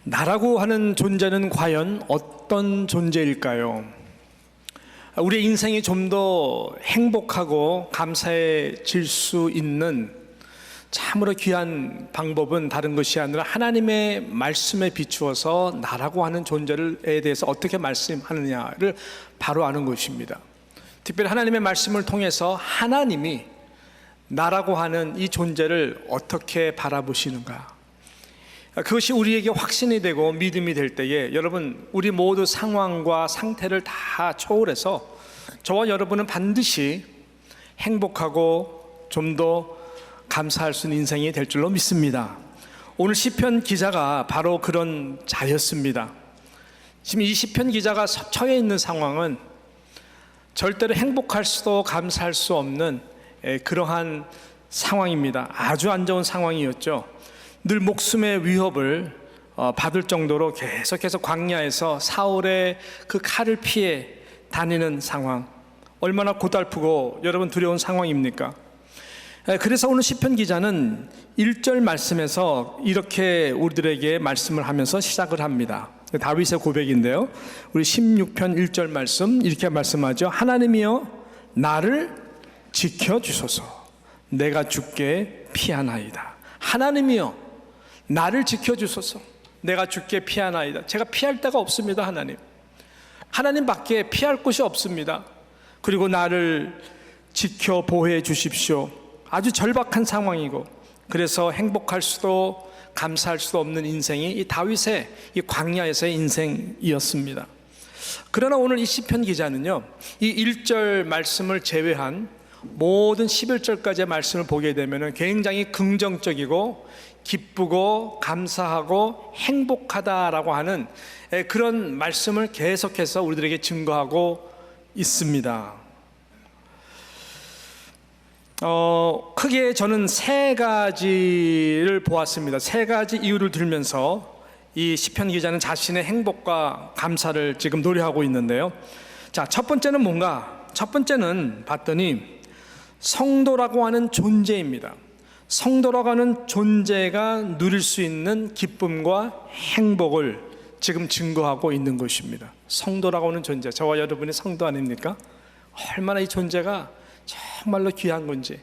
나라고 하는 존재는 과연 어떤 존재일까요? 우리의 인생이 좀 더 행복하고 감사해질 수 있는 참으로 귀한 방법은 다른 것이 아니라 하나님의 말씀에 비추어서 나라고 하는 존재에 대해서 어떻게 말씀하느냐를 바로 아는 것입니다. 특별히 하나님의 말씀을 통해서 하나님이 나라고 하는 이 존재를 어떻게 바라보시는가, 그것이 우리에게 확신이 되고 믿음이 될 때에 여러분, 우리 모두 상황과 상태를 다 초월해서 저와 여러분은 반드시 행복하고 좀 더 감사할 수 있는 인생이 될 줄로 믿습니다. 오늘 시편 기자가 바로 그런 자였습니다. 지금 이 시편 기자가 처해 있는 상황은 절대로 행복할 수도 감사할 수 없는 그러한 상황입니다. 아주 안 좋은 상황이었죠. 늘 목숨의 위협을 받을 정도로 계속해서 광야에서 사울의 그 칼을 피해 다니는 상황, 얼마나 고달프고 여러분 두려운 상황입니까? 그래서 오늘 시편 기자는 1절 말씀에서 이렇게 우리들에게 말씀을 하면서 시작을 합니다. 다윗의 고백인데요, 우리 16편 1절 말씀 이렇게 말씀하죠. 하나님이여 나를 지켜주소서, 내가 죽게 피하나이다. 하나님이여 나를 지켜주소서, 내가 죽게 피하나이다. 제가 피할 데가 없습니다. 하나님밖에 피할 곳이 없습니다. 그리고 나를 지켜 보호해 주십시오. 아주 절박한 상황이고, 그래서 행복할 수도 감사할 수도 없는 인생이 이 다윗의 이 광야에서의 인생이었습니다. 그러나 오늘 이 시편 기자는요, 이 1절 말씀을 제외한 모든 11절까지의 말씀을 보게 되면 굉장히 긍정적이고 기쁘고 감사하고 행복하다라고 하는 그런 말씀을 계속해서 우리들에게 증거하고 있습니다. 크게 저는 세 가지를 보았습니다. 세 가지 이유를 들면서 이 시편 기자는 자신의 행복과 감사를 지금 노래하고 있는데요. 자, 첫 번째는 뭔가? 첫 번째는 봤더니 성도라고 하는 존재입니다. 성도라고 하는 존재가 누릴 수 있는 기쁨과 행복을 지금 증거하고 있는 것입니다. 성도라고 하는 존재, 저와 여러분이 성도 아닙니까? 얼마나 이 존재가 정말로 귀한 건지,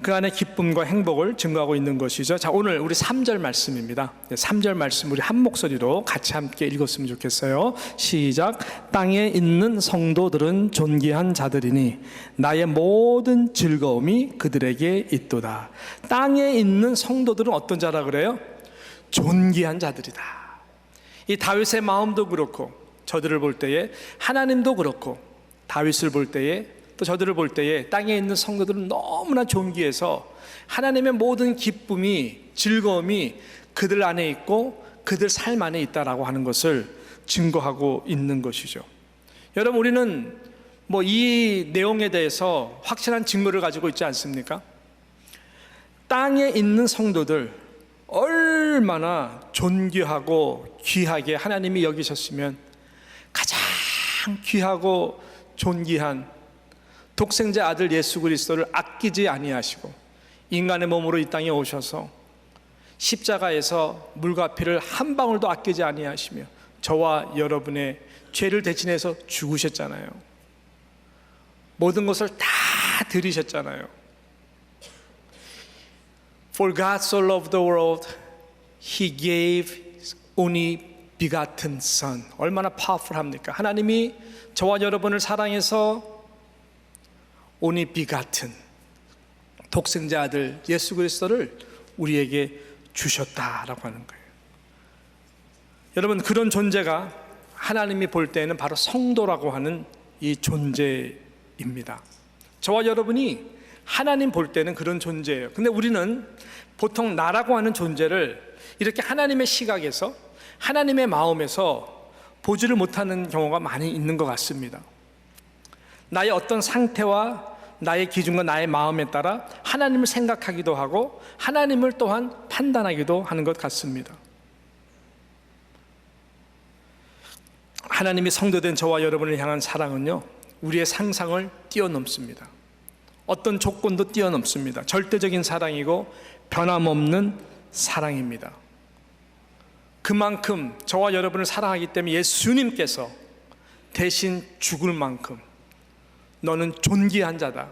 그 안에 기쁨과 행복을 증거하고 있는 것이죠. 자, 오늘 우리 3절 말씀입니다. 3절 말씀 우리 한 목소리로 같이 함께 읽었으면 좋겠어요. 시작. 땅에 있는 성도들은 존귀한 자들이니 나의 모든 즐거움이 그들에게 있도다. 땅에 있는 성도들은 어떤 자라 그래요? 존귀한 자들이다. 이 다윗의 마음도 그렇고, 저들을 볼 때에 하나님도 그렇고, 다윗을 볼 때에 또 저들을 볼 때에 땅에 있는 성도들은 너무나 존귀해서 하나님의 모든 기쁨이, 즐거움이 그들 안에 있고 그들 삶 안에 있다라고 하는 것을 증거하고 있는 것이죠. 여러분, 우리는 이 내용에 대해서 확실한 증거를 가지고 있지 않습니까? 땅에 있는 성도들 얼마나 존귀하고 귀하게 하나님이 여기셨으면 가장 귀하고 존귀한 독생자 아들 예수 그리스도를 아끼지 아니하시고 인간의 몸으로 이 땅에 오셔서 십자가에서 물과 피를 한 방울도 아끼지 아니하시며 저와 여러분의 죄를 대신해서 죽으셨잖아요. 모든 것을 다 드리셨잖아요. For God so loved the world, He gave His only begotten Son. 얼마나 파워풀합니까? 하나님이 저와 여러분을 사랑해서 only begotten, 독생자 아들 예수 그리스도를 우리에게 주셨다라고 하는 거예요. 여러분, 그런 존재가 하나님이 볼 때에는 바로 성도라고 하는 이 존재입니다. 저와 여러분이 하나님 볼 때는 그런 존재예요. 근데 우리는 보통 나라고 하는 존재를 이렇게 하나님의 시각에서, 하나님의 마음에서 보지를 못하는 경우가 많이 있는 것 같습니다. 나의 어떤 상태와 나의 기준과 나의 마음에 따라 하나님을 생각하기도 하고 하나님을 또한 판단하기도 하는 것 같습니다. 하나님이 성도된 저와 여러분을 향한 사랑은요, 우리의 상상을 뛰어넘습니다. 어떤 조건도 뛰어넘습니다. 절대적인 사랑이고 변함없는 사랑입니다. 그만큼 저와 여러분을 사랑하기 때문에 예수님께서 대신 죽을 만큼 너는 존귀한 자다,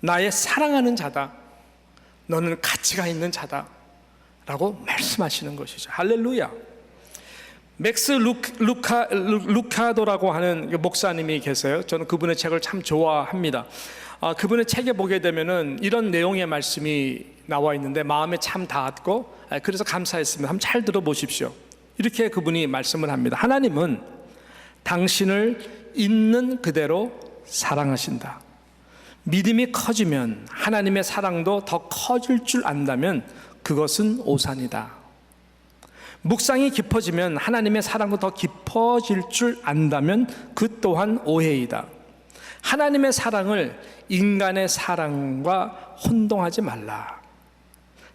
나의 사랑하는 자다, 너는 가치가 있는 자다 라고 말씀하시는 것이죠. 할렐루야. 맥스 루카도라고 하는 목사님이 계세요. 저는 그분의 책을 참 좋아합니다. 그분의 책에 보게 되면은 이런 내용의 말씀이 나와 있는데 마음에 참 닿았고, 그래서 감사했습니다. 한번 잘 들어보십시오. 이렇게 그분이 말씀을 합니다. 하나님은 당신을 있는 그대로 사랑하신다. 믿음이 커지면 하나님의 사랑도 더 커질 줄 안다면 그것은 오산이다. 묵상이 깊어지면 하나님의 사랑도 더 깊어질 줄 안다면 그 또한 오해이다. 하나님의 사랑을 인간의 사랑과 혼동하지 말라.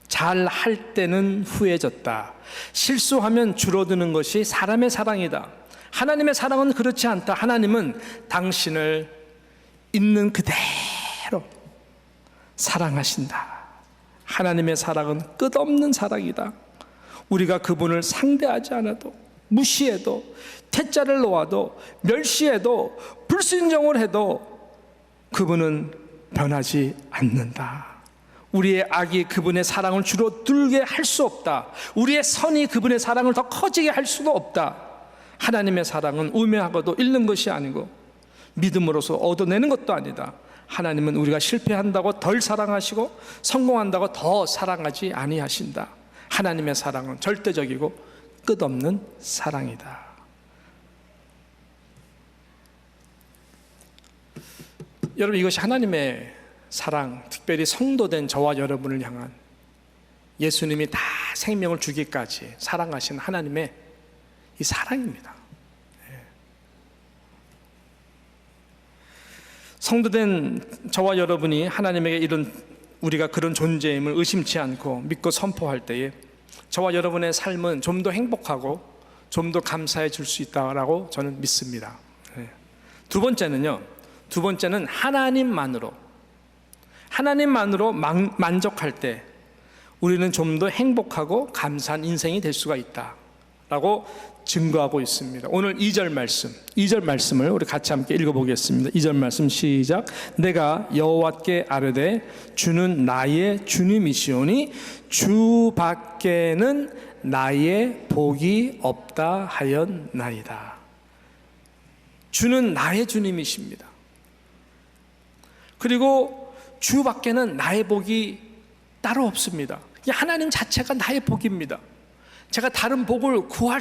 잘 할 때는 후해졌다. 실수하면 줄어드는 것이 사람의 사랑이다. 하나님의 사랑은 그렇지 않다. 하나님은 당신을 있는 그대로 사랑하신다. 하나님의 사랑은 끝없는 사랑이다. 우리가 그분을 상대하지 않아도, 무시해도, 퇴짜를 놓아도, 멸시해도, 불순종을 해도 그분은 변하지 않는다. 우리의 악이 그분의 사랑을 줄어들게 할 수 없다. 우리의 선이 그분의 사랑을 더 커지게 할 수도 없다. 하나님의 사랑은 우매하고도 잃는 것이 아니고 믿음으로서 얻어내는 것도 아니다. 하나님은 우리가 실패한다고 덜 사랑하시고 성공한다고 더 사랑하지 아니하신다. 하나님의 사랑은 절대적이고 끝없는 사랑이다. 여러분, 이것이 하나님의 사랑, 특별히 성도된 저와 여러분을 향한 예수님이 다 생명을 주기까지 사랑하신 하나님의 이 사랑입니다. 성도된 저와 여러분이 하나님에게 이런 우리가 그런 존재임을 의심치 않고 믿고 선포할 때에 저와 여러분의 삶은 좀 더 행복하고 좀 더 감사해질 수 있다라고 저는 믿습니다. 두 번째는 하나님만으로 만족할 때 우리는 좀 더 행복하고 감사한 인생이 될 수가 있다라고 증거하고 있습니다. 오늘 2절 말씀을 우리 같이 함께 읽어보겠습니다. 2절 말씀 시작. 내가 여호와께 아뢰되 주는 나의 주님이시오니 주 밖에는 나의 복이 없다 하였나이다. 주는 나의 주님이십니다. 그리고 주 밖에는 나의 복이 따로 없습니다. 하나님 자체가 나의 복입니다. 제가 다른 복을 구할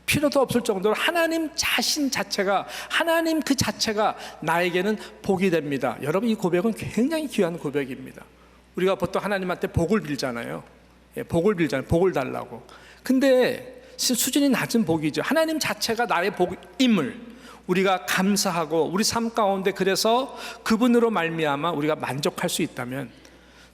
필요도 없을 정도로 하나님 자신 자체가, 하나님 그 자체가 나에게는 복이 됩니다. 여러분, 이 고백은 굉장히 귀한 고백입니다. 우리가 보통 하나님한테 복을 빌잖아요. 복을 달라고. 근데 수준이 낮은 복이죠. 하나님 자체가 나의 복임을 우리가 감사하고 우리 삶 가운데 그래서 그분으로 말미암아 우리가 만족할 수 있다면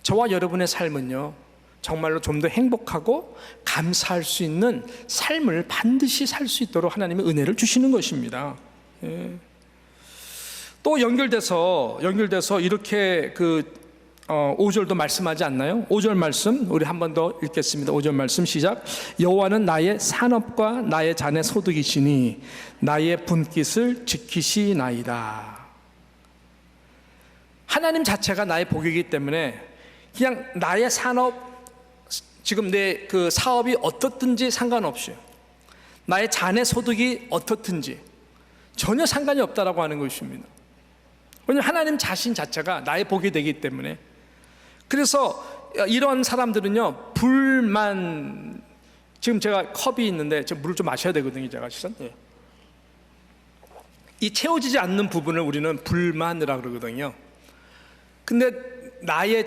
저와 여러분의 삶은요, 정말로 좀 더 행복하고 감사할 수 있는 삶을 반드시 살 수 있도록 하나님의 은혜를 주시는 것입니다. 또 연결돼서 이렇게 5절도 말씀하지 않나요? 5절 말씀 우리 한 번 더 읽겠습니다. 5절 말씀 시작. 여호와는 나의 산업과 나의 잔의 소득이시니 나의 분깃을 지키시나이다. 하나님 자체가 나의 복이기 때문에 그냥 나의 산업, 지금 내 그 사업이 어떻든지 상관없이, 나의 잔의 소득이 어떻든지 전혀 상관이 없다라고 하는 것입니다. 왜냐하면 하나님 자신 자체가 나의 복이 되기 때문에. 그래서 이런 사람들은요, 불만, 지금 제가 컵이 있는데 제가 물을 좀 마셔야 되거든요, 제가 실은. 이 채워지지 않는 부분을 우리는 불만이라고 그러거든요. 근데 나의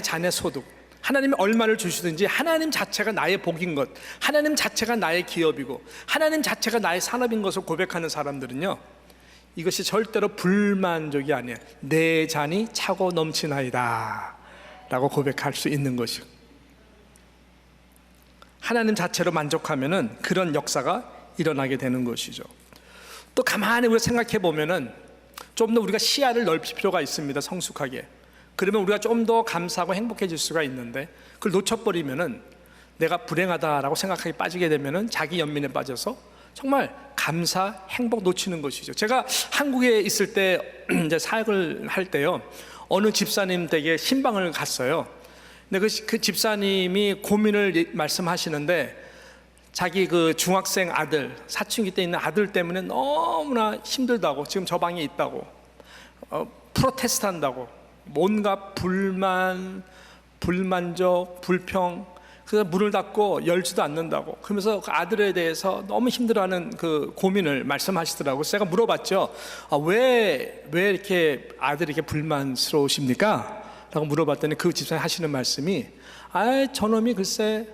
잔의 소득, 하나님이 얼마를 주시든지 하나님 자체가 나의 복인 것, 하나님 자체가 나의 기업이고 하나님 자체가 나의 산업인 것을 고백하는 사람들은요, 이것이 절대로 불만족이 아니에요. 내 잔이 차고 넘치나이다 라고 고백할 수 있는 것이요, 하나님 자체로 만족하면은 그런 역사가 일어나게 되는 것이죠. 또 가만히 우리가 생각해 보면은 좀 더 우리가 시야를 넓힐 필요가 있습니다. 성숙하게. 그러면 우리가 좀 더 감사하고 행복해질 수가 있는데, 그걸 놓쳐버리면은 내가 불행하다라고 생각하기 빠지게 되면은 자기 연민에 빠져서 정말 감사, 행복 놓치는 것이죠. 제가 한국에 있을 때 이제 사역을 할 때요, 어느 집사님 댁에 신방을 갔어요. 근데 그 집사님이 고민을 말씀하시는데 자기 그 중학생 아들, 사춘기 때 있는 아들 때문에 너무나 힘들다고, 지금 저 방에 있다고, 프로테스트 한다고, 뭔가 불만, 불만족, 불평, 그래서 문을 닫고 열지도 않는다고, 그러면서 그 아들에 대해서 너무 힘들어하는 그 고민을 말씀하시더라고요. 제가 물어봤죠. 왜 이렇게 아들이 이렇게 불만스러우십니까? 라고 물어봤더니 그 집사님 하시는 말씀이, 저놈이 글쎄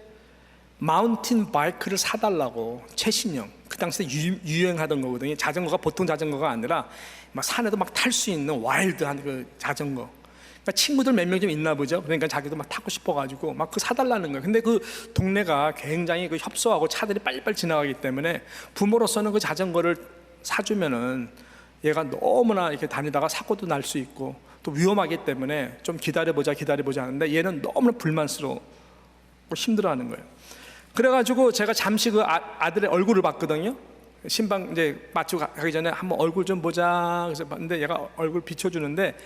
마운틴 바이크를 사달라고, 최신형, 그 당시에 유행하던 거거든요. 자전거가 보통 자전거가 아니라 막 산에도 막 탈 수 있는 와일드한 그 자전거. 그러니까 친구들 몇 명 좀 있나 보죠. 그러니까 자기도 막 타고 싶어가지고 막 그 사달라는 거예요. 근데 그 동네가 굉장히 그 협소하고 차들이 빨리빨리 지나가기 때문에 부모로서는 그 자전거를 사주면은 얘가 너무나 이렇게 다니다가 사고도 날 수 있고 또 위험하기 때문에 좀 기다려보자 하는데 얘는 너무나 불만스러워 힘들어하는 거예요. 그래가지고 제가 잠시 그 아들의 얼굴을 봤거든요. 신방 이제 맞추고 가기 전에 한번 얼굴 좀 보자. 그래서 봤는데 얘가 얼굴 비춰주는데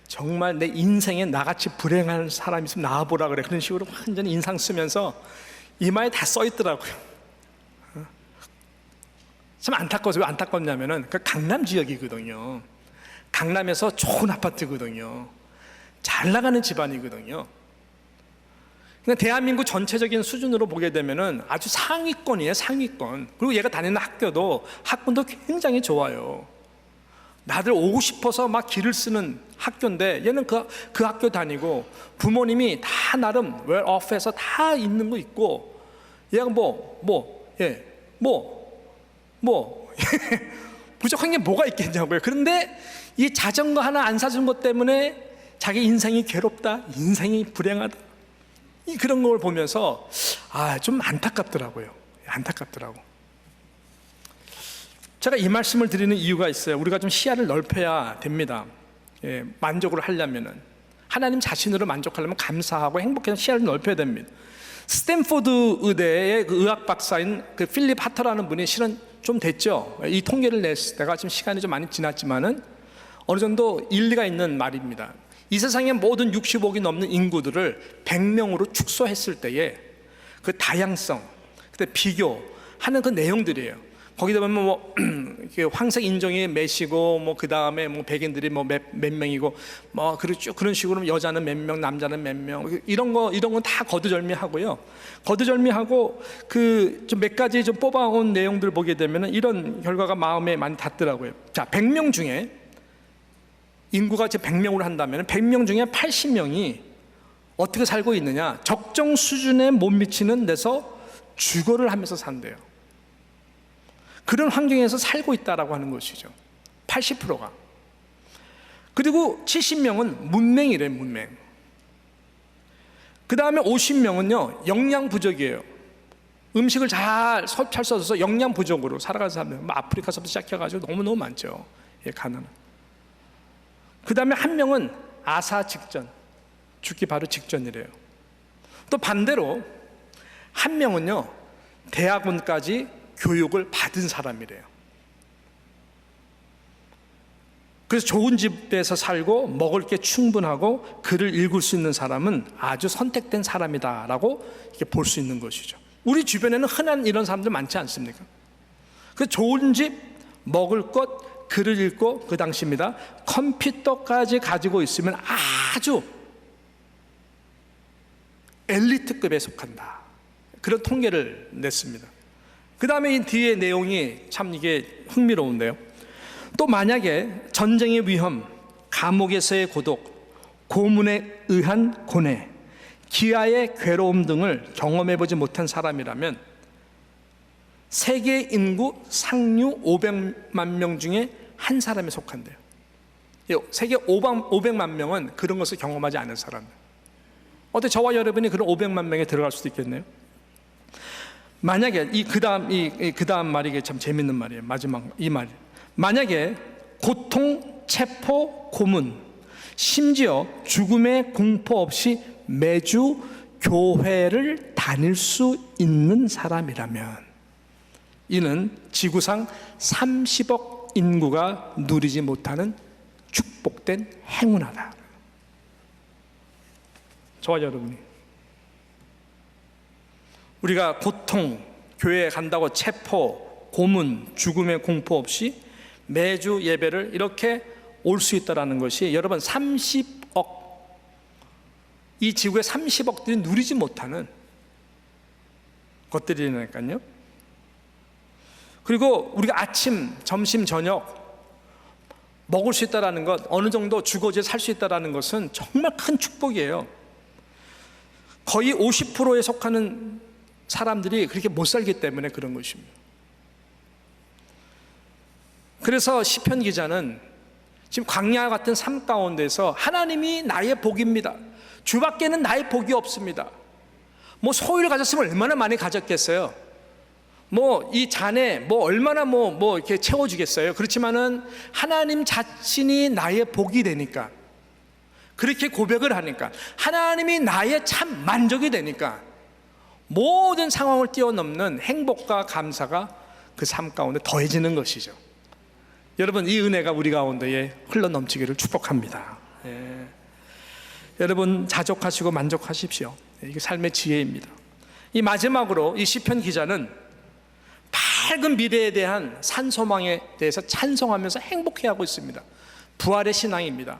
정말 내 인생에 나같이 불행한 사람이 있으면 나와보라 그래. 그런 식으로 완전히 인상 쓰면서 이마에 다 써 있더라고요. 참 안타까워서 왜 안타깝냐면은 그 강남 지역이거든요. 강남에서 좋은 아파트거든요. 잘 나가는 집안이거든요. 그냥 대한민국 전체적인 수준으로 보게 되면은 아주 상위권이에요, 상위권. 그리고 얘가 다니는 학군도 굉장히 좋아요. 나들 오고 싶어서 막 길을 쓰는 학교인데 얘는 그 학교 다니고 부모님이 다 나름 웰오프해서 다 있는 거 있고 얘가 부족한 게 뭐가 있겠냐고요. 그런데 이 자전거 하나 안 사준 것 때문에 자기 인생이 괴롭다, 인생이 불행하다, 그런 걸 보면서 좀 안타깝더라고요. 안타깝더라고. 제가 이 말씀을 드리는 이유가 있어요. 우리가 좀 시야를 넓혀야 됩니다. 만족을 하려면은, 하나님 자신으로 만족하려면 감사하고 행복해서 시야를 넓혀야 됩니다. 스탠포드 의대의 그 의학 박사인 그 필립 하터라는 분이 실은 좀 됐죠. 이 통계를 냈을 때가 지금 시간이 좀 많이 지났지만은 어느 정도 일리가 있는 말입니다. 이 세상의 모든 65억이 넘는 인구들을 100명으로 축소했을 때에 그 다양성, 그때 비교하는 그 내용들이에요. 거기다 보면 황색 인종이 몇이고 그 다음에 백인들이 몇 명이고 그런 식으로 여자는 몇 명, 남자는 몇 명, 이런 건 다 거두절미하고요. 거두절미하고 그 좀 몇 가지 좀 뽑아온 내용들 보게 되면은 이런 결과가 마음에 많이 닿더라고요. 자, 100명 중에 인구가 지금 100명으로 한다면 100명 중에 80명이 어떻게 살고 있느냐? 적정 수준에 못 미치는 데서 주거를 하면서 산대요. 그런 환경에서 살고 있다라고 하는 것이죠. 80%가. 그리고 70명은 문맹이래요, 문맹. 그 다음에 50명은요, 영양 부족이에요. 음식을 잘 써서 영양 부족으로 살아가는 사람들, 아프리카서부터 시작해가지고 너무너무 많죠. 가난은. 그 다음에 한 명은 아사 직전, 죽기 바로 직전이래요. 또 반대로 한 명은요, 대학원까지 교육을 받은 사람이래요. 그래서 좋은 집에서 살고 먹을 게 충분하고 글을 읽을 수 있는 사람은 아주 선택된 사람이다라고 이렇게 볼 수 있는 것이죠. 우리 주변에는 흔한 이런 사람들 많지 않습니까? 그 좋은 집, 먹을 것, 글을 읽고, 그 당시입니다, 컴퓨터까지 가지고 있으면 아주 엘리트급에 속한다, 그런 통계를 냈습니다. 그 다음에 이 뒤에 내용이 참 이게 흥미로운데요. 또 만약에 전쟁의 위험, 감옥에서의 고독, 고문에 의한 고뇌, 기아의 괴로움 등을 경험해보지 못한 사람이라면 세계 인구 상류 500만 명 중에 한 사람에 속한대요. 세계 500만 명은 그런 것을 경험하지 않은 사람. 어때, 저와 여러분이 그런 500만 명에 들어갈 수도 있겠네요. 만약에 그 다음 말이 이게 참 재밌는 말이에요. 마지막 이 말. 만약에 고통, 체포, 고문, 심지어 죽음의 공포 없이 매주 교회를 다닐 수 있는 사람이라면 이는 지구상 30억 인구가 누리지 못하는 축복된 행운하다. 저와 여러분이 우리가 고통, 교회에 간다고 체포, 고문, 죽음의 공포 없이 매주 예배를 이렇게 올 수 있다는 것이 여러분 30억, 이 지구의 30억들이 누리지 못하는 것들이니까요. 그리고 우리가 아침, 점심, 저녁 먹을 수 있다는 것, 어느 정도 주거지에 살 수 있다는 것은 정말 큰 축복이에요. 거의 50%에 속하는 사람들이 그렇게 못 살기 때문에 그런 것입니다. 그래서 시편 기자는 지금 광야 같은 삶 가운데서 하나님이 나의 복입니다. 주밖에는 나의 복이 없습니다. 뭐 소유를 가졌으면 얼마나 많이 가졌겠어요. 뭐 이 잔에 뭐 얼마나 뭐 이렇게 채워주겠어요. 그렇지만은 하나님 자신이 나의 복이 되니까, 그렇게 고백을 하니까, 하나님이 나의 참 만족이 되니까 모든 상황을 뛰어넘는 행복과 감사가 그 삶 가운데 더해지는 것이죠. 여러분, 이 은혜가 우리 가운데에 흘러넘치기를 축복합니다. 예. 여러분, 자족하시고 만족하십시오. 이게 삶의 지혜입니다. 이 마지막으로 이 시편 기자는 밝은 미래에 대한 산소망에 대해서 찬송하면서 행복해하고 있습니다. 부활의 신앙입니다.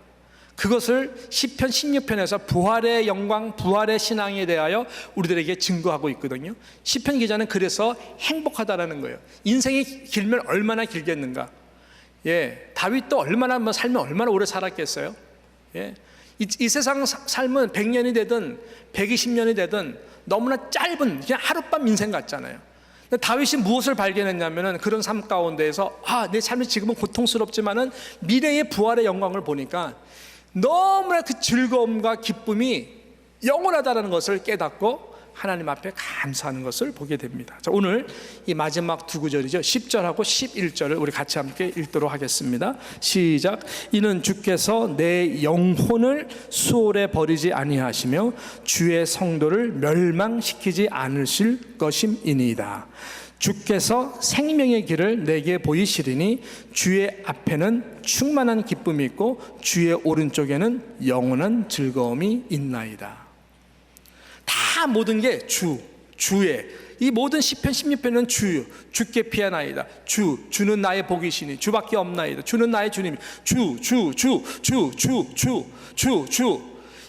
그것을 시편 16편에서 부활의 영광, 부활의 신앙에 대하여 우리들에게 증거하고 있거든요. 시편 기자는 그래서 행복하다라는 거예요. 인생이 길면 얼마나 길겠는가. 예, 다윗도 얼마나 살면 얼마나 오래 살았겠어요. 예, 이 세상 삶은 100년이 되든 120년이 되든 너무나 짧은 그냥 하룻밤 인생 같잖아요. 다윗이 무엇을 발견했냐면은 그런 삶 가운데에서 내 삶이 지금은 고통스럽지만은 미래의 부활의 영광을 보니까 너무나 그 즐거움과 기쁨이 영원하다는 것을 깨닫고 하나님 앞에 감사하는 것을 보게 됩니다. 자, 오늘 이 마지막 두 구절이죠. 10절하고 11절을 우리 같이 함께 읽도록 하겠습니다. 시작. 이는 주께서 내 영혼을 수월에 버리지 아니하시며 주의 성도를 멸망시키지 않으실 것임이니이다. 주께서 생명의 길을 내게 보이시리니 주의 앞에는 충만한 기쁨이 있고 주의 오른쪽에는 영원한 즐거움이 있나이다. 다 모든 게 주의, 이 모든 시편 16편은 주께 피하나이다. 주는 나의 복이시니 주밖에 없나이다. 주는 나의 주님.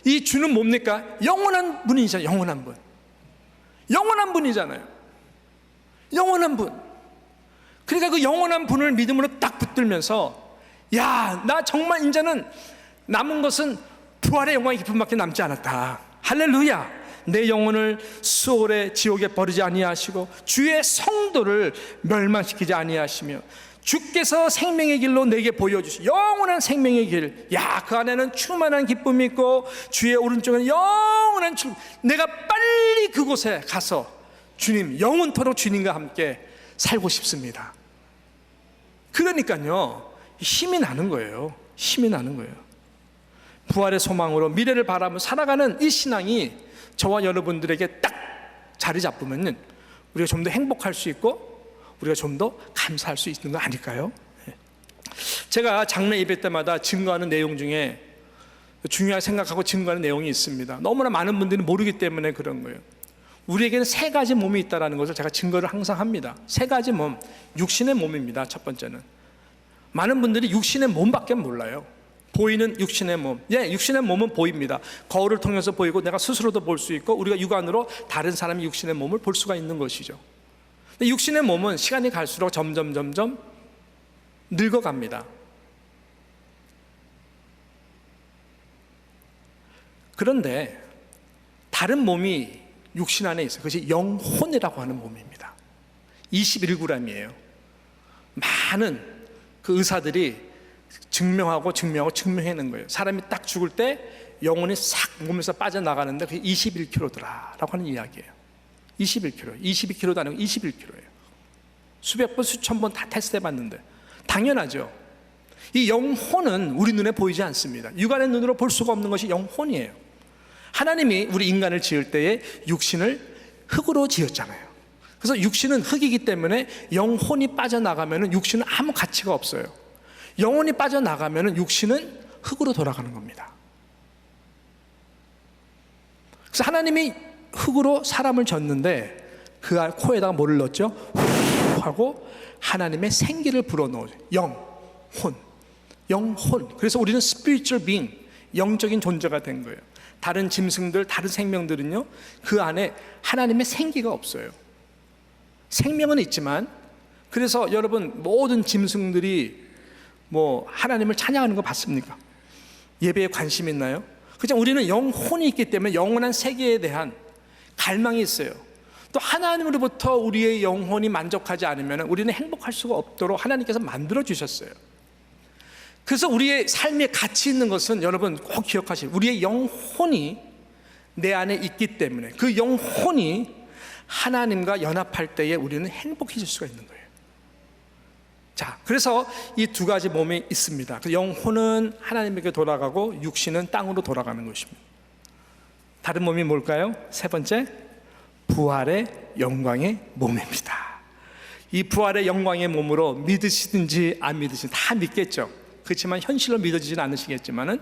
이 주는 뭡니까? 영원한 분이잖아요. 영원한 분. 영원한 분이잖아요. 영원한 분. 그러니까 그 영원한 분을 믿음으로 딱 붙들면서 나 정말 이제는 남은 것은 부활의 영광의 기쁨밖에 남지 않았다. 할렐루야. 내 영혼을 수월의 지옥에 버리지 아니하시고 주의 성도를 멸망시키지 아니하시며 주께서 생명의 길로 내게 보여주시 영원한 생명의 길. 그 안에는 충만한 기쁨이 있고 주의 오른쪽에는 영원한 내가 빨리 그곳에 가서 주님, 영원토록 주님과 함께 살고 싶습니다. 그러니까요, 힘이 나는 거예요. 힘이 나는 거예요. 부활의 소망으로 미래를 바라보며 살아가는 이 신앙이 저와 여러분들에게 딱 자리 잡으면 우리가 좀 더 행복할 수 있고 우리가 좀 더 감사할 수 있는 거 아닐까요? 제가 장례 예배 때마다 증거하는 내용 중에 중요하게 생각하고 증거하는 내용이 있습니다. 너무나 많은 분들이 모르기 때문에 그런 거예요. 우리에게는 세 가지 몸이 있다는 것을 제가 증거를 항상 합니다. 세 가지 몸, 육신의 몸입니다. 첫 번째는 많은 분들이 육신의 몸밖에 몰라요. 보이는 육신의 몸. 육신의 몸은 보입니다. 거울을 통해서 보이고 내가 스스로도 볼 수 있고 우리가 육안으로 다른 사람의 육신의 몸을 볼 수가 있는 것이죠. 근데 육신의 몸은 시간이 갈수록 점점 늙어갑니다. 그런데 다른 몸이 육신 안에 있어요. 그것이 영혼이라고 하는 몸입니다. 21g이에요. 많은 그 의사들이 증명해낸 거예요. 사람이 딱 죽을 때 영혼이 싹 몸에서 빠져나가는데 그게 21kg더라라고 하는 이야기예요. 21kg, 22kg도 아니고 21kg예요. 수백 번, 수천 번 다 테스트해봤는데 당연하죠. 이 영혼은 우리 눈에 보이지 않습니다. 육안의 눈으로 볼 수가 없는 것이 영혼이에요. 하나님이 우리 인간을 지을 때에 육신을 흙으로 지었잖아요. 그래서 육신은 흙이기 때문에 영혼이 빠져나가면 육신은 아무 가치가 없어요. 영혼이 빠져나가면 육신은 흙으로 돌아가는 겁니다. 그래서 하나님이 흙으로 사람을 졌는데 그 코에다가 뭐를 넣었죠? 후 하고 하나님의 생기를 불어넣어요. 영혼. 그래서 우리는 spiritual being, 영적인 존재가 된 거예요. 다른 짐승들, 다른 생명들은요, 그 안에 하나님의 생기가 없어요. 생명은 있지만, 그래서 여러분 모든 짐승들이 하나님을 찬양하는 거 봤습니까? 예배에 관심 있나요? 그냥 우리는 영혼이 있기 때문에 영원한 세계에 대한 갈망이 있어요. 또 하나님으로부터 우리의 영혼이 만족하지 않으면 우리는 행복할 수가 없도록 하나님께서 만들어 주셨어요. 그래서 우리의 삶에 가치 있는 것은 여러분 꼭 기억하시고, 우리의 영혼이 내 안에 있기 때문에 그 영혼이 하나님과 연합할 때에 우리는 행복해질 수가 있는 거예요. 자, 그래서 이 두 가지 몸이 있습니다. 그 영혼은 하나님에게 돌아가고 육신은 땅으로 돌아가는 것입니다. 다른 몸이 뭘까요? 세 번째, 부활의 영광의 몸입니다. 이 부활의 영광의 몸으로 믿으시든지 안 믿으시든지 다 믿겠죠. 그렇지만 현실로 믿어지지는 않으시겠지만은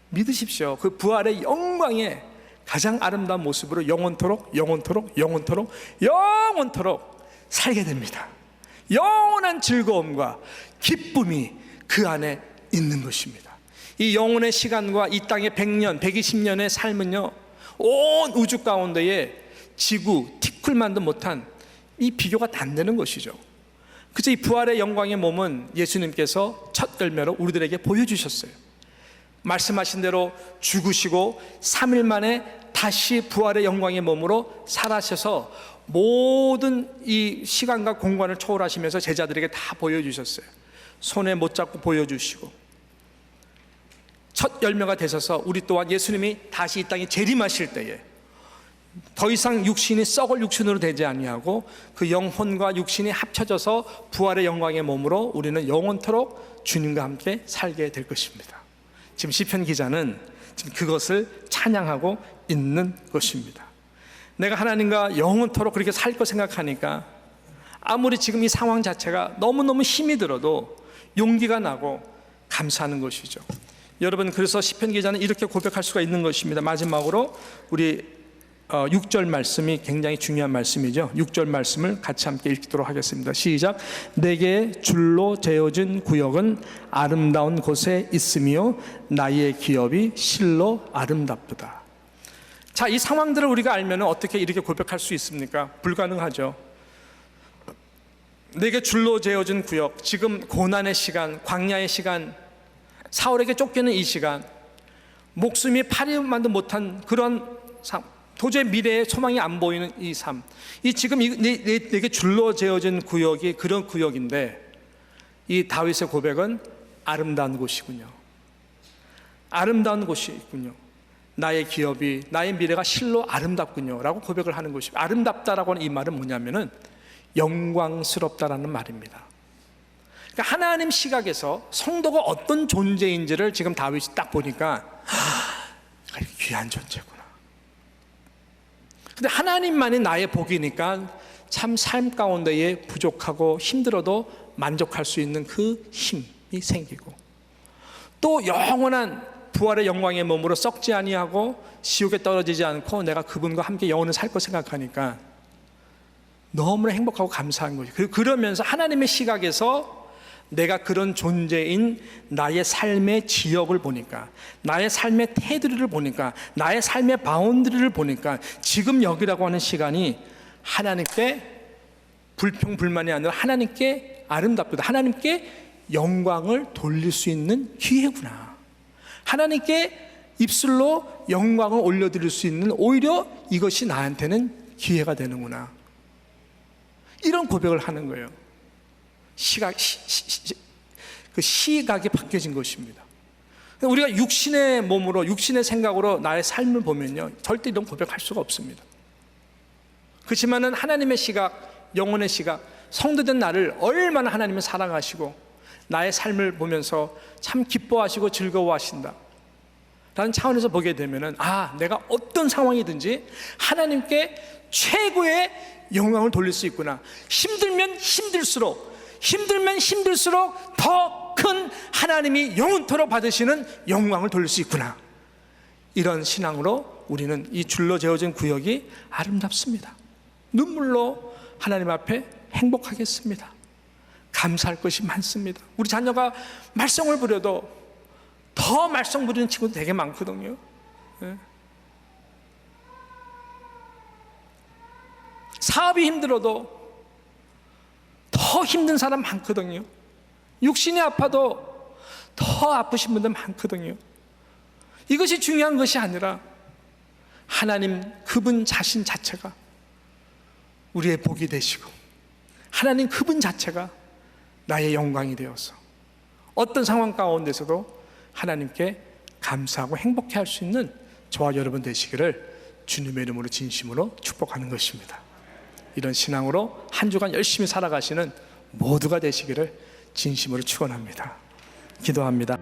믿으십시오. 그 부활의 영광의 가장 아름다운 모습으로 영원토록 살게 됩니다. 영원한 즐거움과 기쁨이 그 안에 있는 것입니다. 이 영혼의 시간과 이 땅의 100년, 120년의 삶은요, 온 우주 가운데에 지구, 티끌만도 못한 이 비교가 안 되는 것이죠. 그래서 이 부활의 영광의 몸은 예수님께서 첫 열매로 우리들에게 보여주셨어요. 말씀하신 대로 죽으시고 3일 만에 다시 부활의 영광의 몸으로 살아셔서 모든 이 시간과 공간을 초월하시면서 제자들에게 다 보여주셨어요. 손에 못 잡고 보여주시고 첫 열매가 되셔서 우리 또한 예수님이 다시 이 땅에 재림하실 때에 더 이상 육신이 썩을 육신으로 되지 아니하고 그 영혼과 육신이 합쳐져서 부활의 영광의 몸으로 우리는 영원토록 주님과 함께 살게 될 것입니다. 지금 시편 기자는 지금 그것을 찬양하고 있는 것입니다. 내가 하나님과 영원토록 그렇게 살 거 생각하니까 아무리 지금 이 상황 자체가 너무너무 힘이 들어도 용기가 나고 감사하는 것이죠. 여러분, 그래서 시편 기자는 이렇게 고백할 수가 있는 것입니다. 마지막으로 우리 6절 말씀이 굉장히 중요한 말씀이죠. 6절 말씀을 같이 함께 읽도록 하겠습니다. 시작. 내게 줄로 재어진 구역은 아름다운 곳에 있으며 나의 기업이 실로 아름답도다. 자, 이 상황들을 우리가 알면 어떻게 이렇게 고백할 수 있습니까? 불가능하죠. 내게 줄로 재어진 구역, 지금 고난의 시간, 광야의 시간, 사울에게 쫓기는 이 시간, 목숨이 파리만도 못한 그런 삶, 도저히 미래에 소망이 안 보이는 이 삶, 이 지금 내게 줄로 재어진 구역이 그런 구역인데, 이 다윗의 고백은 아름다운 곳이군요. 아름다운 곳이 있군요. 나의 기업이, 나의 미래가 실로 아름답군요 라고 고백을 하는 것입니다. 아름답다라고 하는 이 말은 뭐냐면은 영광스럽다라는 말입니다. 그러니까 하나님 시각에서 성도가 어떤 존재인지를 지금 다윗이 딱 보니까 귀한 존재구나. 근데 하나님만이 나의 복이니까 참 삶 가운데에 부족하고 힘들어도 만족할 수 있는 그 힘이 생기고, 또 영원한 부활의 영광의 몸으로 썩지 아니하고 지옥에 떨어지지 않고 내가 그분과 함께 영원을 살 거 생각하니까 너무나 행복하고 감사한 거죠. 그러면서 하나님의 시각에서 내가 그런 존재인 나의 삶의 지역을 보니까, 나의 삶의 테두리를 보니까, 나의 삶의 바운드리를 보니까 지금 여기라고 하는 시간이 하나님께 불평불만이 아니라 하나님께 아름답다, 하나님께 영광을 돌릴 수 있는 기회구나, 하나님께 입술로 영광을 올려드릴 수 있는, 오히려 이것이 나한테는 기회가 되는구나, 이런 고백을 하는 거예요. 그 시각이 바뀌어진 것입니다. 우리가 육신의 몸으로, 육신의 생각으로 나의 삶을 보면요, 절대 이런 고백할 수가 없습니다. 그렇지만은 하나님의 시각, 영혼의 시각, 성도된 나를 얼마나 하나님을 사랑하시고 나의 삶을 보면서 참 기뻐하시고 즐거워하신다, 라는 차원에서 보게 되면은, 내가 어떤 상황이든지 하나님께 최고의 영광을 돌릴 수 있구나. 힘들면 힘들수록 더 큰 하나님이 영원토록 받으시는 영광을 돌릴 수 있구나. 이런 신앙으로 우리는 이 줄로 재어진 구역이 아름답습니다. 눈물로 하나님 앞에 행복하겠습니다. 감사할 것이 많습니다. 우리 자녀가 말썽을 부려도 더 말썽 부리는 친구도 되게 많거든요. 사업이 힘들어도 더 힘든 사람 많거든요. 육신이 아파도 더 아프신 분들 많거든요. 이것이 중요한 것이 아니라 하나님 그분 자신 자체가 우리의 복이 되시고, 하나님 그분 자체가 나의 영광이 되어서 어떤 상황 가운데서도 하나님께 감사하고 행복해 할 수 있는 저와 여러분 되시기를 주님의 이름으로 진심으로 축복하는 것입니다. 이런 신앙으로 한 주간 열심히 살아가시는 모두가 되시기를 진심으로 축원합니다. 기도합니다.